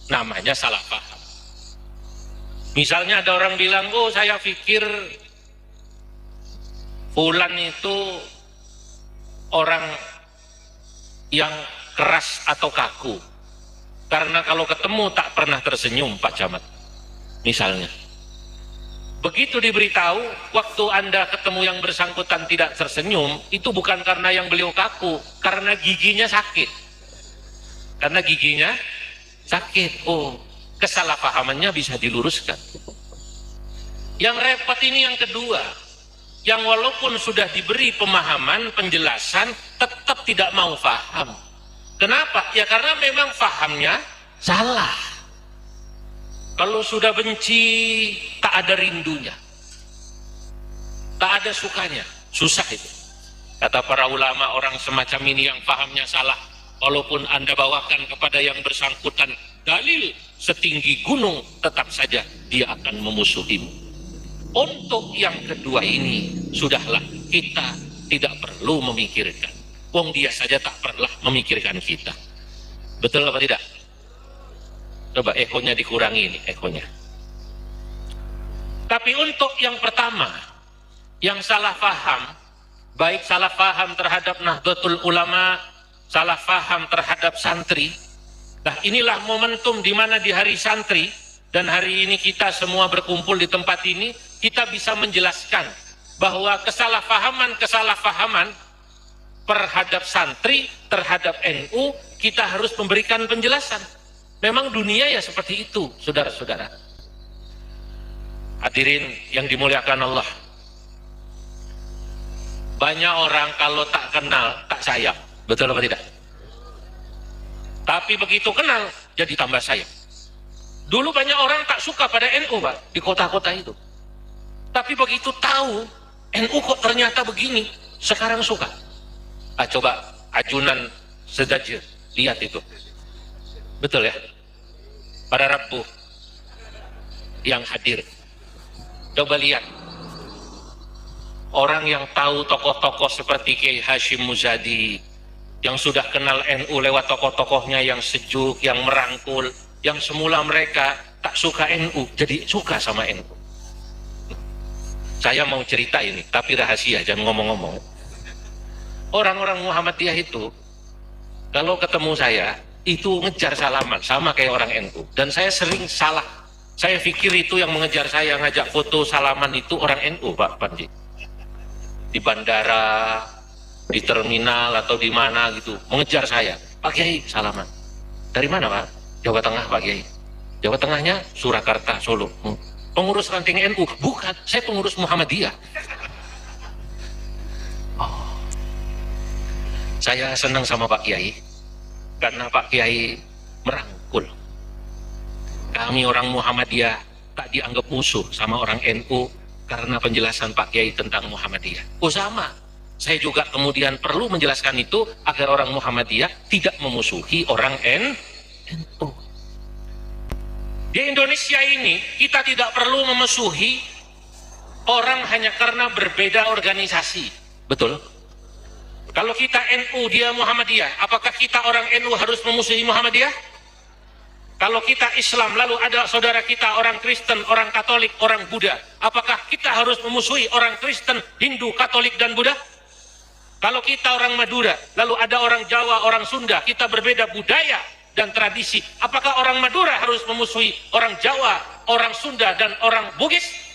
namanya salah paham. Misalnya ada orang bilang, oh saya pikir fulan itu orang yang keras atau kaku, karena kalau ketemu tak pernah tersenyum Pak Camat. Misalnya begitu diberitahu, waktu Anda ketemu yang bersangkutan tidak tersenyum, itu bukan karena yang beliau kaku, karena giginya sakit. Karena giginya sakit. Oh, kesalahpahamannya bisa diluruskan. Yang repot ini yang kedua, yang walaupun sudah diberi pemahaman, penjelasan, tetap tidak mau paham. Kenapa? Ya karena memang pahamnya salah. Kalau sudah benci, tak ada rindunya, tak ada sukanya, susah itu. Kata para ulama, orang semacam ini yang pahamnya salah, walaupun Anda bawakan kepada yang bersangkutan dalil setinggi gunung, tetap saja dia akan memusuhimu. Untuk yang kedua ini, sudahlah, kita tidak perlu memikirkan. Wong dia saja tak pernah memikirkan kita. Betul apa tidak? Coba ekonya dikurangi ini, ekonya. Tapi untuk yang pertama, yang salah paham, baik salah paham terhadap Nahdlatul Ulama, salah paham terhadap santri. Nah, inilah momentum di mana di hari santri dan hari ini kita semua berkumpul di tempat ini, kita bisa menjelaskan bahwa kesalahpahaman terhadap santri, terhadap NU, kita harus memberikan penjelasan. Memang dunia ya seperti itu, saudara-saudara. Hadirin yang dimuliakan Allah. Banyak orang kalau tak kenal, tak sayang. Betul apa tidak? Tapi begitu kenal, jadi tambah sayang. Dulu banyak orang tak suka pada NU, Pak, di kota-kota itu. Tapi begitu tahu, NU kok ternyata begini, sekarang suka. Coba ajunan Sedajir, lihat itu. Betul ya? Pada Rabu yang hadir, coba lihat orang yang tahu tokoh-tokoh seperti Kiai Hashim Muzadi, yang sudah kenal NU lewat tokoh-tokohnya yang sejuk, yang merangkul, yang semula mereka tak suka NU jadi suka sama NU. Saya mau cerita ini tapi rahasia, jangan ngomong-ngomong. Orang-orang Muhammadiyah itu kalau ketemu saya itu ngejar salaman sama kayak orang NU, dan saya sering salah. Saya pikir itu yang mengejar saya ngajak foto salaman itu orang NU, Pak Panji. Di bandara, di terminal atau di mana gitu mengejar saya, Pak Kiai salaman. Dari mana, Pak? Jawa Tengah, Pak Kiai. Jawa Tengahnya Surakarta, Solo. Pengurus ranting NU? Bukan, saya pengurus Muhammadiyah. Oh. Saya senang sama Pak Kiai karena Pak Kiai merangkul. Kami orang Muhammadiyah tak dianggap musuh sama orang NU karena penjelasan Pak Kiai tentang Muhammadiyah. Oh sama, saya juga kemudian perlu menjelaskan itu agar orang Muhammadiyah tidak memusuhi orang NU. Di Indonesia ini kita tidak perlu memusuhi orang hanya karena berbeda organisasi. Betul? Kalau kita NU, dia Muhammadiyah, apakah kita orang NU harus memusuhi Muhammadiyah? Kalau kita Islam, lalu ada saudara kita orang Kristen, orang Katolik, orang Buddha, apakah kita harus memusuhi orang Kristen, Hindu, Katolik, dan Buddha? Kalau kita orang Madura, lalu ada orang Jawa, orang Sunda, kita berbeda budaya dan tradisi, apakah orang Madura harus memusuhi orang Jawa, orang Sunda, dan orang Bugis?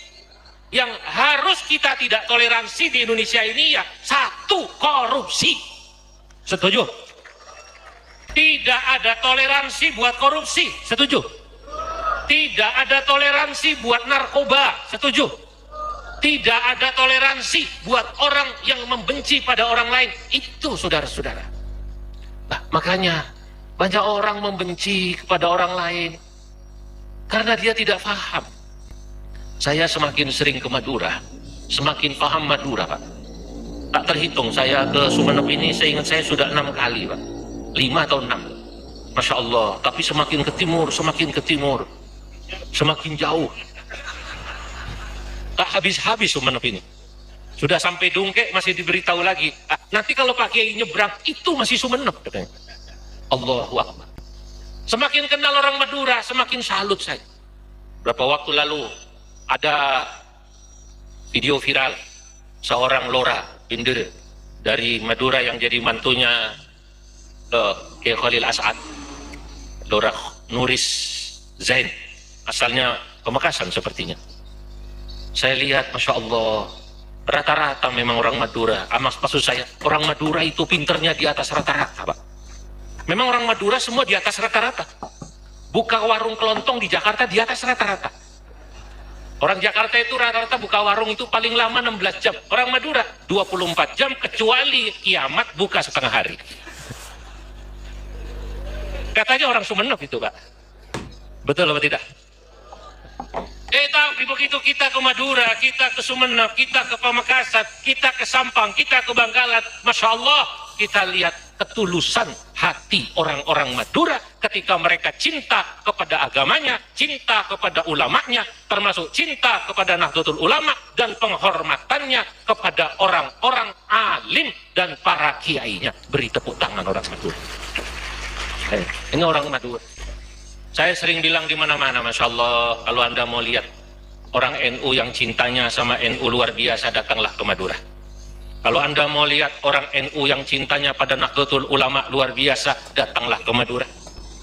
Yang harus kita tidak toleransi di Indonesia ini ya satu, korupsi. Setuju? Tidak ada toleransi buat korupsi. Setuju? Tidak ada toleransi buat narkoba. Setuju? Tidak ada toleransi buat orang yang membenci pada orang lain. Itu saudara-saudara. Nah, makanya banyak orang membenci kepada orang lain karena dia tidak paham. Saya semakin sering ke Madura, semakin paham Madura, Pak. Tak terhitung, saya ke Sumeneb ini, saya ingat saya sudah 6 kali, Pak. 5 atau 6. Masya Allah, tapi semakin ke timur, semakin jauh. Tak habis-habis Sumeneb ini. Sudah sampai Dungke masih diberitahu lagi. Nanti kalau Pak Kiai nyebrang, itu masih Sumeneb, katanya. Allahu Akbar. Semakin kenal orang Madura, semakin salut saya. Berapa waktu lalu ada video viral seorang Lora Bindir dari Madura yang jadi mantunya Kiai Khalil As'ad, Lora Nuris Zain, asalnya Pamekasan sepertinya. Saya lihat, Masya Allah, rata-rata memang orang Madura. Maksud saya, orang Madura itu pinternya di atas rata-rata, Pak. Memang orang Madura semua di atas rata-rata. Buka warung kelontong di Jakarta di atas rata-rata. Orang Jakarta itu rata-rata buka warung itu paling lama 16 jam. Orang Madura 24 jam kecuali kiamat buka setengah hari. Katanya orang Sumeneb itu, Pak. Betul apa tidak? Tapi begitu kita ke Madura, kita ke Sumeneb, kita ke Pamekasan, kita ke Sampang, kita ke Bangkalan, Masya Allah, kita lihat ketulusan hati orang-orang Madura ketika mereka cinta kepada agamanya, cinta kepada ulamanya, termasuk cinta kepada Nahdlatul Ulama dan penghormatannya kepada orang-orang alim dan para kiainya. Beri tepuk tangan orang Madura. Ini orang Madura. Saya sering bilang di mana-mana, Masya Allah, kalau Anda mau lihat orang NU yang cintanya sama NU luar biasa, datanglah ke Madura. Kalau Anda mau lihat orang NU yang cintanya pada Nahdlatul Ulama luar biasa, datanglah ke Madura.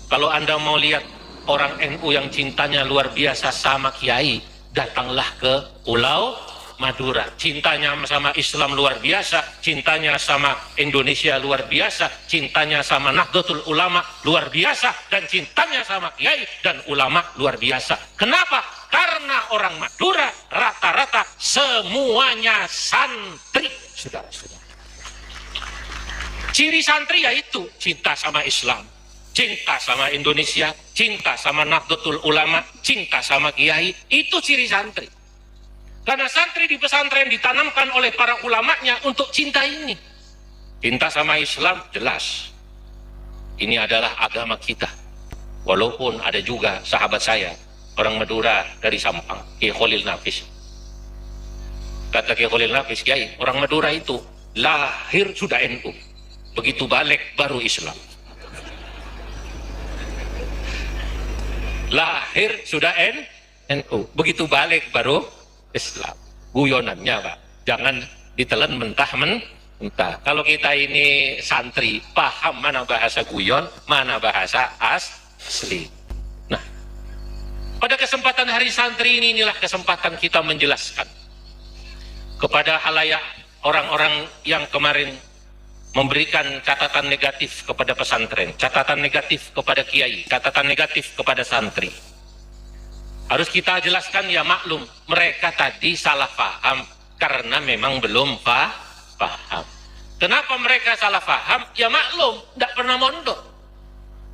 Kalau Anda mau lihat orang NU yang cintanya luar biasa sama Kiai, datanglah ke Pulau Madura. Cintanya sama Islam luar biasa, cintanya sama Indonesia luar biasa, cintanya sama Nahdlatul Ulama luar biasa, dan cintanya sama Kiai dan ulama luar biasa. Kenapa? Karena orang Madura rata-rata semuanya santri. Sudah. Ciri santri yaitu cinta sama Islam, cinta sama Indonesia, cinta sama Nahdlatul Ulama, cinta sama Kiai. Itu ciri santri. Karena santri di pesantren ditanamkan oleh para ulamanya untuk cinta ini. Cinta sama Islam jelas. Ini adalah agama kita. Walaupun ada juga sahabat saya, orang Madura dari Sampang, Kiai Khalil Nafis. Kata Kiai Khalil Nafis, Kiai, orang Madura itu lahir sudah NU, begitu balik baru Islam. Lahir sudah NU, begitu balik baru Islam. Guyonannya, Pak, jangan ditelan mentah-mentah. Kalau kita ini santri, paham mana bahasa guyon, mana bahasa asli. Nah, pada kesempatan hari santri ini, inilah kesempatan kita menjelaskan kepada halayak orang-orang yang kemarin memberikan catatan negatif kepada pesantren, catatan negatif kepada kiai, catatan negatif kepada santri. Harus kita jelaskan, ya maklum, mereka tadi salah paham karena memang belum paham. Kenapa mereka salah paham? Ya maklum, tidak pernah mondok,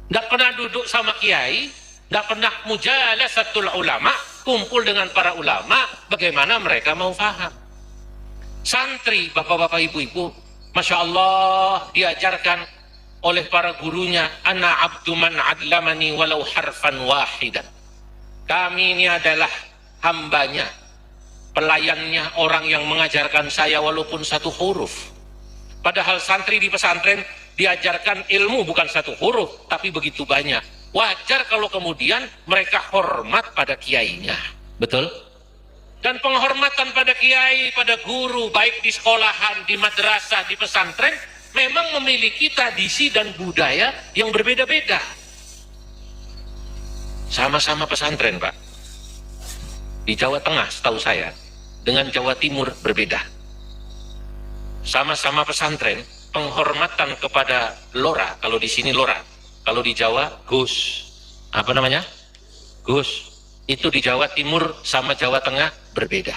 tidak pernah duduk sama kiai, tidak pernah mujalasatul ulama, kumpul dengan para ulama, bagaimana mereka mau paham? Santri, bapak-bapak, ibu-ibu, Masya Allah, diajarkan oleh para gurunya, ana abdu man adlamani walau harfan wahidan. Kami ini adalah hambanya, pelayannya, orang yang mengajarkan saya walaupun satu huruf. Padahal santri di pesantren diajarkan ilmu bukan satu huruf, tapi begitu banyak. Wajar kalau kemudian mereka hormat pada kiainya. Betul? Dan penghormatan pada kiai, pada guru, baik di sekolahan, di madrasah, di pesantren, memang memiliki tradisi dan budaya yang berbeda-beda. Sama-sama pesantren, Pak. Di Jawa Tengah, setahu saya, dengan Jawa Timur berbeda. Sama-sama pesantren, penghormatan kepada Lora, kalau di sini Lora, kalau di Jawa Gus. Apa namanya? Gus. Itu di Jawa Timur sama Jawa Tengah berbeda.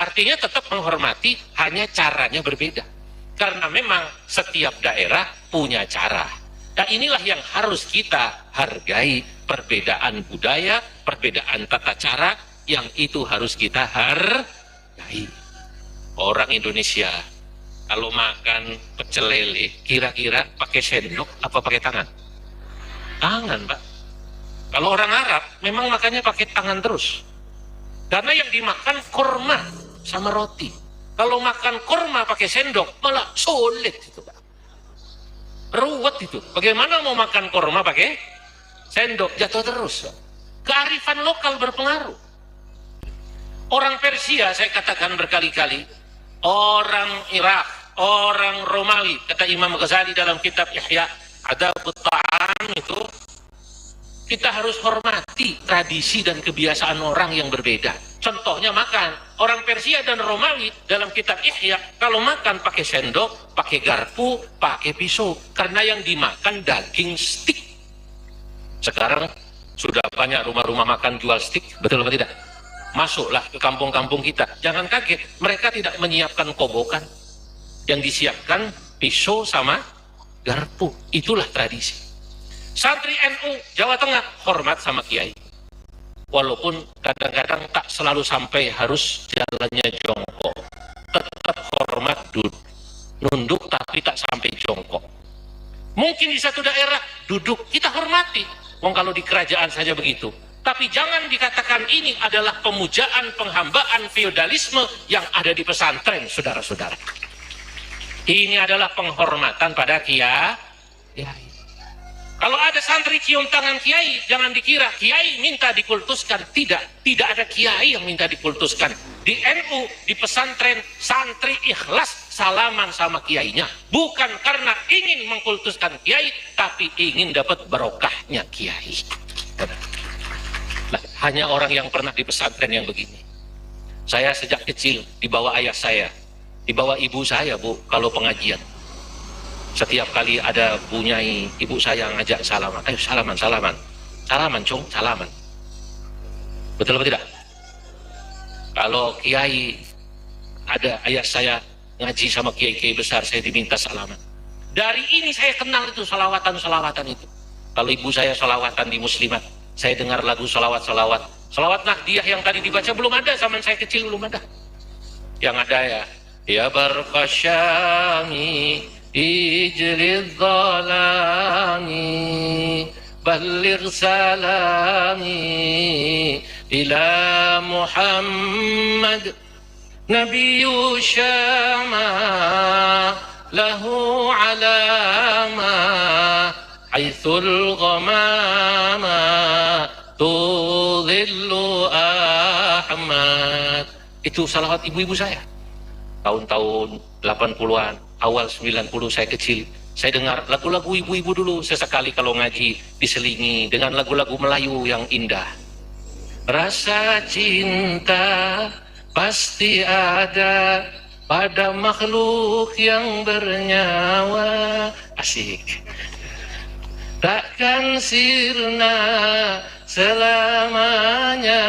Artinya tetap menghormati, hanya caranya berbeda. Karena memang setiap daerah punya cara. Dan inilah yang harus kita hargai, perbedaan budaya, perbedaan tata cara, yang itu harus kita hargai. Orang Indonesia kalau makan pecel lele, kira-kira pakai sendok apa pakai tangan? Tangan, Pak. Kalau orang Arab memang makannya pakai tangan terus, karena yang dimakan kurma sama roti. Kalau makan kurma pakai sendok malah sulit itu, Pak. Ruwet itu. Bagaimana mau makan kurma pakai sendok jatuh terus. Kearifan lokal berpengaruh. Orang Persia, saya katakan berkali-kali, orang Irak, orang Romawi, kata Imam Ghazali dalam kitab Ihya Adabut Ta'am itu, kita harus hormati tradisi dan kebiasaan orang yang berbeda. Contohnya makan. Orang Persia dan Romawi dalam kitab Ihya, kalau makan pakai sendok, pakai garpu, pakai pisau. Karena yang dimakan daging stik. Sekarang sudah banyak rumah-rumah makan jual stik, betul atau tidak? Masuklah ke kampung-kampung kita. Jangan kaget, mereka tidak menyiapkan kobokan. Yang disiapkan pisau sama garpu. Itulah tradisi. Santri NU Jawa Tengah hormat sama kiai, walaupun kadang-kadang tak selalu sampai harus jalannya jongkok, tetap hormat nunduk tapi tak sampai jongkok. Mungkin di satu daerah duduk, kita hormati, kalau di kerajaan saja begitu. Tapi jangan dikatakan ini adalah pemujaan, penghambaan, feodalisme yang ada di pesantren, saudara-saudara. Ini adalah penghormatan pada kiai. Kalau ada santri cium tangan kiai, jangan dikira kiai minta dikultuskan. Tidak ada kiai yang minta dikultuskan. Di NU, di pesantren, santri ikhlas salaman sama kiainya. Bukan karena ingin mengkultuskan kiai, tapi ingin dapat barokahnya kiai. Nah, hanya orang yang pernah di pesantren yang begini. Saya sejak kecil dibawa ayah saya, dibawa ibu saya, Bu, kalau pengajian. Setiap kali ada bunyai, ibu saya ngajak salaman. Ayo salaman, salaman. Salaman, Cung, salaman. Betul atau tidak? Kalau kiai, ada ayah saya ngaji sama kiai-kiai besar, saya diminta salaman. Dari ini saya kenal itu salawatan-salawatan itu. Kalau ibu saya salawatan di Muslimat, saya dengar lagu salawat-salawat. Salawat Nahdiyah yang tadi dibaca belum ada, zaman saya kecil belum ada. Yang ada ya barqasyami ijlid dhalami balligh salami ila Muhammad nabiyyu syama lahu alama haitsul ghamama tudhillu Ahmad. Itu salawat ibu-ibu saya tahun-tahun 80-an, awal 90 saya kecil. Saya dengar lagu-lagu ibu-ibu dulu. Sesekali kalau ngaji diselingi dengan lagu-lagu Melayu yang indah. Rasa cinta pasti ada pada makhluk yang bernyawa. Asik. Takkan sirna selamanya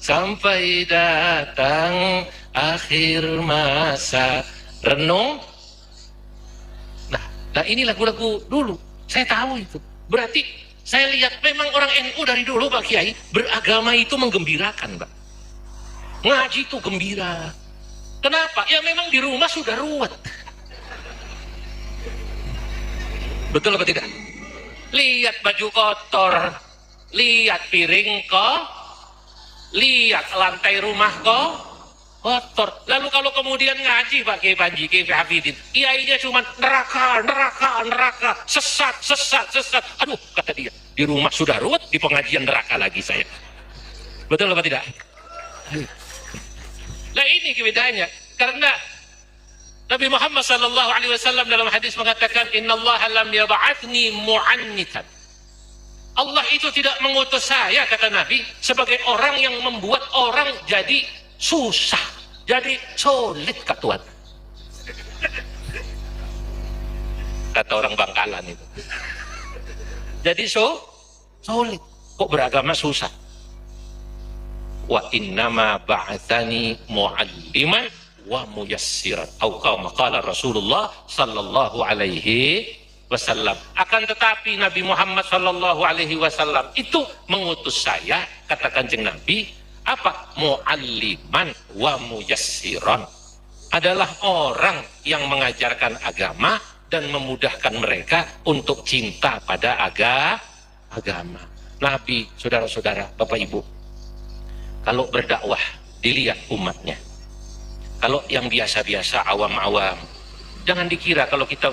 sampai datang akhir masa. Renung. Nah ini lagu-lagu dulu, saya tahu itu. Berarti saya lihat memang orang NU dari dulu, Pak Kiai, beragama itu menggembirakan, Pak. Ngaji itu gembira. Kenapa? Ya memang di rumah sudah ruwet. Betul apa tidak? Lihat baju kotor, lihat piring kok, lihat lantai rumah kok kotor. Lalu kalau kemudian ngaji Pak Kiai Panji, Kiai Hafidin, kiainya cuma neraka, neraka, neraka, sesat, sesat, sesat. Aduh, kata dia, di rumah sudah ruwet, di pengajian neraka lagi saya. Betul apa tidak? Nah ini kebedaannya. Karena Nabi Muhammad SAW dalam hadis mengatakan, Innallaha lam yab'athni mu'annitan. Allah itu tidak mengutus saya, kata Nabi, sebagai orang yang membuat orang jadi susah, jadi sulit, kata Tuhan. Kata orang Bangkalan itu. Jadi sulit. Kok beragama susah? Wa innama ba'athani mu'alliman wa muyassiran. Atau kama qala Rasulullah sallallahu alaihi wasallam. Akan tetapi Nabi Muhammad sallallahu alaihi wasallam itu mengutus saya, kata Kanjeng Nabi, apa? Mu'alliman wa muyassiran. Adalah orang yang mengajarkan agama dan memudahkan mereka untuk cinta pada agama. Nabi, saudara-saudara, Bapak Ibu, kalau berdakwah dilihat umatnya. Kalau yang biasa-biasa, awam-awam, jangan dikira kalau kita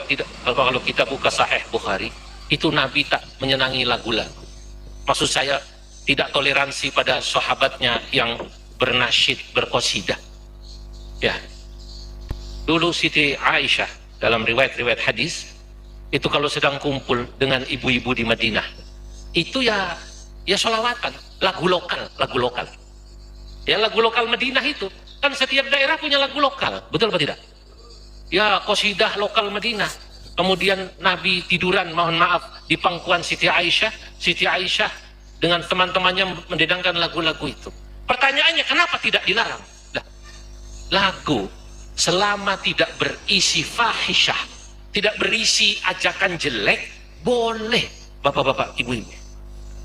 buka Sahih Bukhari, itu Nabi tak menyenangi lagu-lagu. Maksud saya, tidak toleransi pada sahabatnya yang bernasyid, berqasidah. Ya. Dulu Siti Aisyah dalam riwayat-riwayat hadis itu kalau sedang kumpul dengan ibu-ibu di Madinah, itu ya sholawatan, lagu lokal. Ya, lagu lokal Madinah itu kan setiap daerah punya lagu lokal, betul apa tidak? Ya, qasidah lokal Madinah. Kemudian Nabi tiduran, mohon maaf, di pangkuan Siti Aisyah dengan teman-temannya mendedangkan lagu-lagu itu. Pertanyaannya, kenapa tidak dilarang? Nah, lagu selama tidak berisi fahisyah, tidak berisi ajakan jelek, boleh, bapak-bapak, ibu-ibu.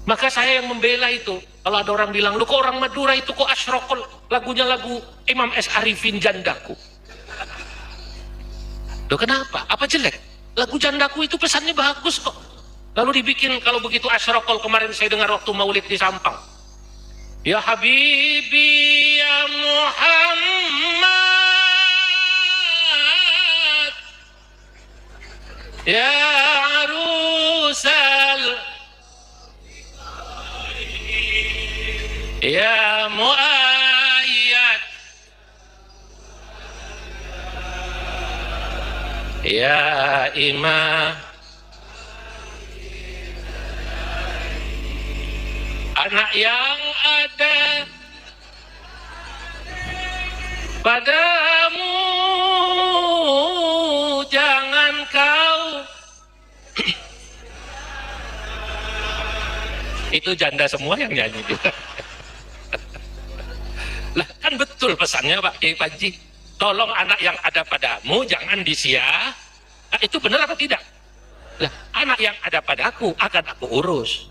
Maka saya yang membela itu. Kalau ada orang bilang, lu kok orang Madura itu kok asyrokol, lagunya lagu Imam S. Arifin Jandaku. Loh, kenapa? Apa jelek? Lagu Jandaku itu pesannya bagus kok. Lalu dibikin kalau begitu asyrokol. Kemarin saya dengar waktu maulid di Sampang. Ya Habibi ya Muhammad, ya Arusal, ya Muayyad, ya Imam, anak yang ada padamu jangan kau itu janda semua yang nyanyi juga. Lah kan betul pesannya Pak Kiai Panji, tolong anak yang ada padamu jangan disia. Nah, itu benar apa tidak? Lah, anak yang ada padaku akan aku urus.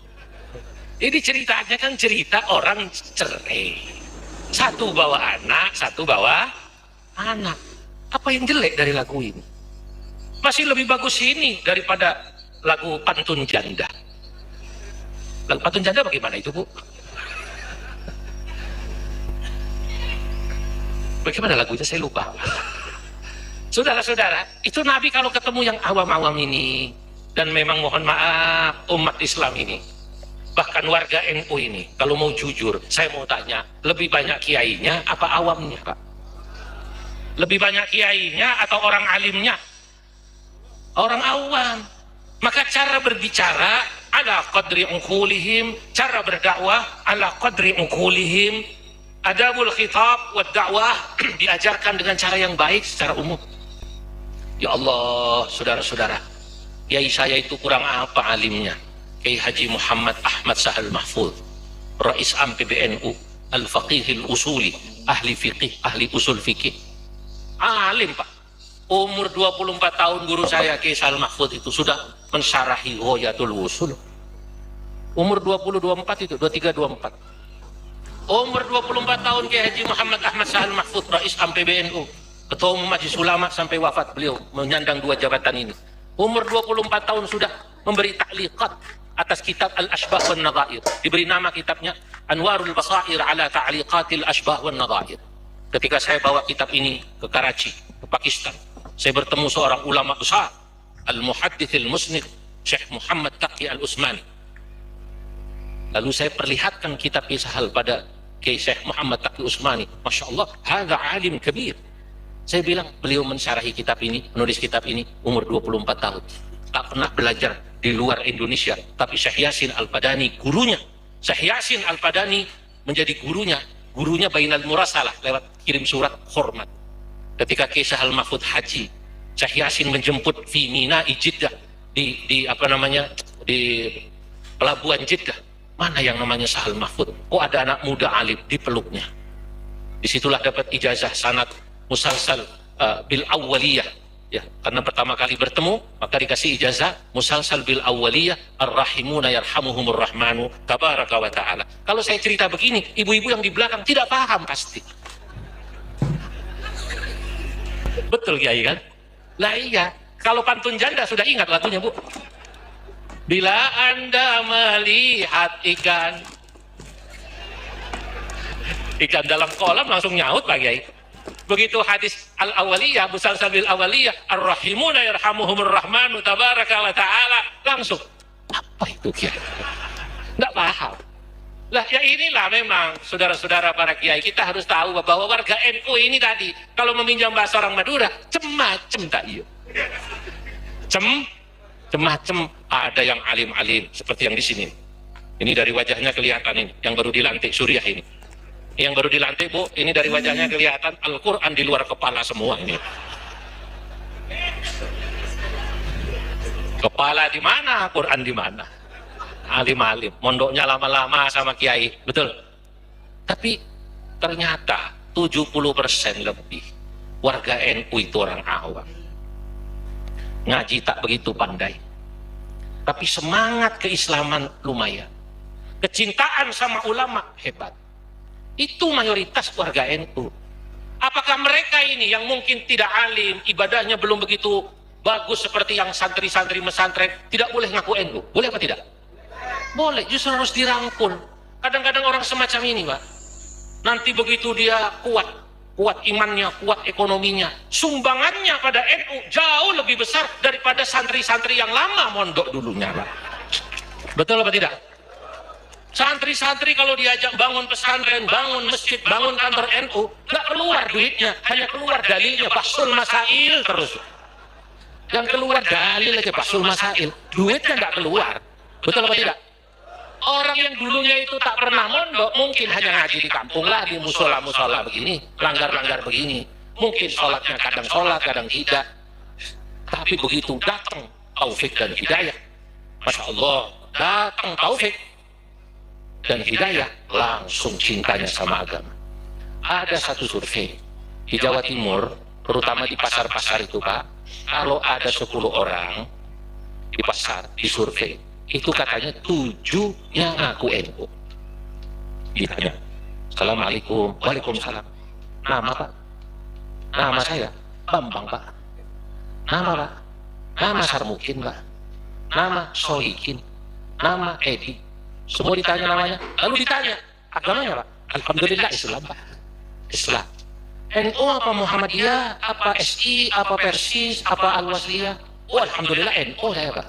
Ini ceritanya kan cerita orang cerai. Satu bawa anak, satu bawa anak. Apa yang jelek dari lagu ini? Masih lebih bagus ini daripada lagu Pantun Janda. Lagu Pantun Janda bagaimana itu, Bu? Bagaimana lagunya? Saya lupa. Saudara-saudara, itu Nabi kalau ketemu yang awam-awam ini, dan memang mohon maaf umat Islam ini, bahkan warga NU ini, kalau mau jujur, saya mau tanya, lebih banyak kiainya apa awamnya, Pak? Lebih banyak kiainya atau orang alimnya? Orang awam. Maka cara berbicara ala qadri uqulihim, cara berdakwah ala qadri uqulihim, adabul khitab wa dakwah diajarkan dengan cara yang baik secara umum. Ya Allah, saudara-saudara, kiai saya itu kurang apa alimnya? Kiai Haji Muhammad Ahmad Sahal Mahfud, Rais Am PBNU, Al-Faqihil Usuli, ahli fiqih, ahli usul fiqih. Alim, Pak. Umur 24 tahun guru saya Kiai Sahal Mahfud itu sudah mensyarahi Ghayatul Wusul. Umur 20-24 itu, 23-24. Umur 24 tahun Kiai Haji Muhammad Ahmad Sahal Mahfud, Rais Am PBNU, Ketua Umum Majelis Ulama sampai wafat beliau menyandang dua jabatan ini. Umur 24 tahun sudah memberi ta'liqat atas kitab Al-Ashbah wan Nadhair. Diberi nama kitabnya Anwarul Basair ala Ta'liqatil Ashbah wan Nadhair. Ketika saya bawa kitab ini ke Karachi, ke Pakistan, saya bertemu seorang ulama besar, Al-Muhaddithil Musnid, Syekh Muhammad Taqi Al-Usmani. Lalu saya perlihatkan kitab Kisahal pada Kiai Syekh Muhammad Taqi Usmani. Masya Allah, hadha alim kabir. Saya bilang, beliau mensyarahi kitab ini, menulis kitab ini, umur 24 tahun. Tak pernah belajar di luar Indonesia. Tapi Syekh Yasin Al-Padani, gurunya. Syekh Yasin Al-Padani menjadi gurunya Bainal Murasalah, lewat kirim surat hormat. Ketika Kiai Sahal Mahfud Haji, Syekh Yasin menjemput di Mina, Jeddah, di pelabuhan Jeddah. Mana yang namanya Sahal Mahfud? Oh, ada anak muda alim, dipeluknya. Disitulah dapat ijazah sanad musalsal bil awwaliyah, ya, karena pertama kali bertemu maka dikasih ijazah musalsal bil awwaliyah, ar-rahimuna yarhamuhumur rahmanu tabaraka wa ta'ala. Kalau saya cerita begini, ibu-ibu yang di belakang tidak paham pasti. Betul Kiai kan? Lah iya, kalau Pantun Janda sudah ingat lagunya, Bu? Bila Anda melihat ikan dalam kolam langsung nyaut Pak Kiai. Begitu hadis al-awaliyah, musalsal bil awaliyah, ar-rahimuna yarhamuhumur rahmanu tabaraka wa ta'ala, langsung Apa itu kiai? Nggak paham. Lah ya inilah memang saudara-saudara para kiai, kita harus tahu bahwa warga NU ini tadi kalau meminjam bahasa orang Madura cem-macem tak iya. Cem-macem, ada yang alim-alim seperti yang di sini. Ini dari wajahnya kelihatan ini, yang baru dilantik Suriah ini. Yang baru dilantik Bu, ini dari wajahnya kelihatan Al-Quran di luar kepala semua ini. Kepala di mana, Quran di mana? Alim-alim, mondoknya lama-lama sama kiai, betul. Tapi ternyata 70% lebih warga NU itu orang awam. Ngaji tak begitu pandai. Tapi semangat keislaman lumayan. Kecintaan sama ulama hebat. Itu mayoritas warga NU. Apakah mereka ini yang mungkin tidak alim, ibadahnya belum begitu bagus seperti yang santri-santri mesantren, tidak boleh ngaku NU? Boleh apa tidak? Boleh, justru harus dirangkul. Kadang-kadang orang semacam ini, Pak, nanti begitu dia kuat imannya, kuat ekonominya, sumbangannya pada NU jauh lebih besar daripada santri-santri yang lama mondok dulunya, Pak. Betul apa tidak? Santri-santri kalau diajak bangun pesantren, bangun masjid, bangun kantor NU, nggak keluar duitnya, hanya keluar dalilnya, Basul Masail terus. Yang keluar dalil aja, Basul Masail, duitnya nggak keluar. Betul apa tidak? Orang yang dulunya itu tak pernah mondok, mungkin hanya ngaji di kampung lah, di musola-musola begini, langgar-langgar begini. Mungkin sholatnya kadang sholat, kadang tidak. Tapi begitu datang taufik dan hidayah, Masya Allah, datang taufik dan hidayah, langsung cintanya sama agama. Ada satu survei di Jawa Timur, terutama di pasar-pasar itu, Pak, kalau ada 10 orang di pasar, di survei, itu katanya 7-nya ngaku NU. Ditanya, Assalamualaikum, Waalaikumsalam. Nama Pak? Nama saya Bambang Pak. Nama Pak? Nama Sarmukin Pak. Nama Sohikin. Nama Edi. Semua ditanya namanya. Lalu ditanya, agamanya Pak? Alhamdulillah Islam Pak. Islam. NU apa Muhammadiyah, apa SI, apa Persis, apa Al-Wasliyah? Oh Alhamdulillah NU saya Pak.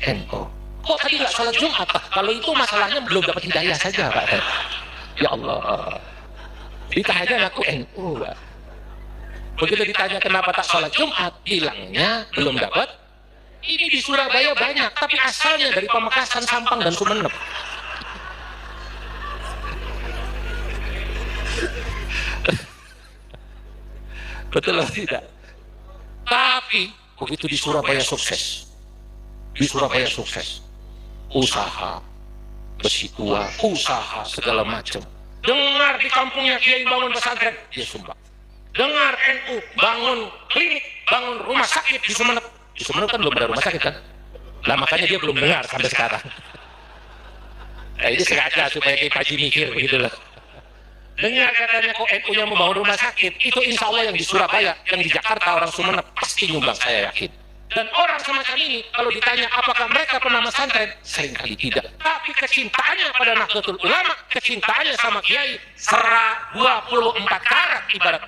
NU. Kok tadi nggak sholat Jumat Pak? Kalau itu masalahnya belum dapat hidayah saja Pak. Ya Allah. Ditanya aku NU Pak. Begitu ditanya kenapa tak sholat Jumat, bilangnya belum dapat. Ini di Surabaya banyak, tapi asalnya dari Pamekasan, Sampang, dan Sumeneb. Betul atau tidak? Tapi begitu di Surabaya sukses. Di Surabaya sukses. Usaha besi tua, usaha segala macam. Dengar di kampungnya kiai bangun pesantren, dia sumbang. Dengar NU bangun klinik, bangun rumah sakit di Sumeneb. Di Sumeneb kan belum ada rumah sakit kan? Lah makanya dia belum dengar sampai sekarang. Ini sengaja supaya kita kaji mikir begitu loh. Dengar katanya kok NU-nya mau bangun rumah sakit, itu insya Allah yang di Surabaya, yang di Jakarta, orang Sumeneb pasti nyumbang, saya yakin. Dan orang semacam ini kalau ditanya apakah mereka pernah pesantren, seringkali tidak. Tapi kecintaannya pada Nahdlatul Ulama, kecintaannya sama kiai, 24 karat ibarat